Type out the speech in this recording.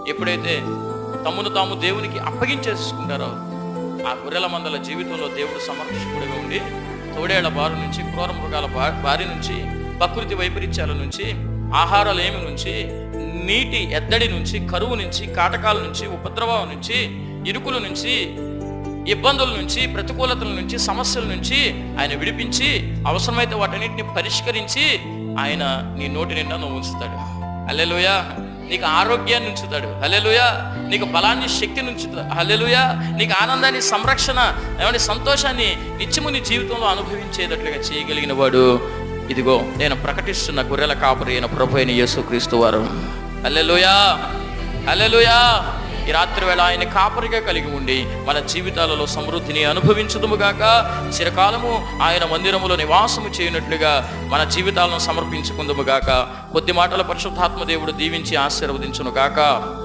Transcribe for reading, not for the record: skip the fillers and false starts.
ఎప్పుడైతే తమను తాము దేవునికి అప్పగించేసుకుంటారో ఆ గొర్రెల మందల జీవితంలో దేవుడు సంరక్షకుడిగా ఉండి తోడేళ్ల బారి నుంచి, క్రూర మృగాల బారి నుంచి, ప్రకృతి వైపరీత్యాల నుంచి, ఆహారాలేమి నుంచి, నీటి ఎద్దడి నుంచి, కరువు నుంచి, కాటకాల నుంచి, ఉపద్రవం నుంచి, ఇరుకుల నుంచి, ఇబ్బందుల నుంచి, ప్రతికూలతల నుంచి, సమస్యల నుంచి ఆయన విడిపించి అవసరమైతే వాటన్నిటిని పరిష్కరించి ఆయన నీ నోటి నిండా నువ్వు ఉంచుతాడు. హల్లెలూయా. నీకు ఆరోగ్యాన్ని ఉంచుతాడు. హల్లెలూయా. నీకు బలాన్ని, శక్తిని ఉంచుతాడు. హల్లెలూయా. నీకు ఆనందాన్ని, సంరక్షణ, ఏమంటే సంతోషాన్ని నిత్యము నీ జీవితంలో అనుభవించేటట్లుగా చేయగలిగిన వాడు ఇదిగో నేను ప్రకటిస్తున్న గొర్రెల కాపరి అయిన ప్రభు అయిన యేసుక్రీస్తు వారు. హల్లెలూయా. హల్లెలూయా. ఈ రాత్రి వేళ ఆయన కాపరిగా కలిగి ఉండి మన జీవితాలలో సమృద్ధిని అనుభవించుదుముగాక. చిరకాలము ఆయన మందిరములో నివాసము చేయనట్లుగా మన జీవితాలను సమర్పించుకుందుముగాక. కొద్ది మాటల పరిశుద్ధాత్మ దేవుడు దీవించి ఆశీర్వదించునుగాక.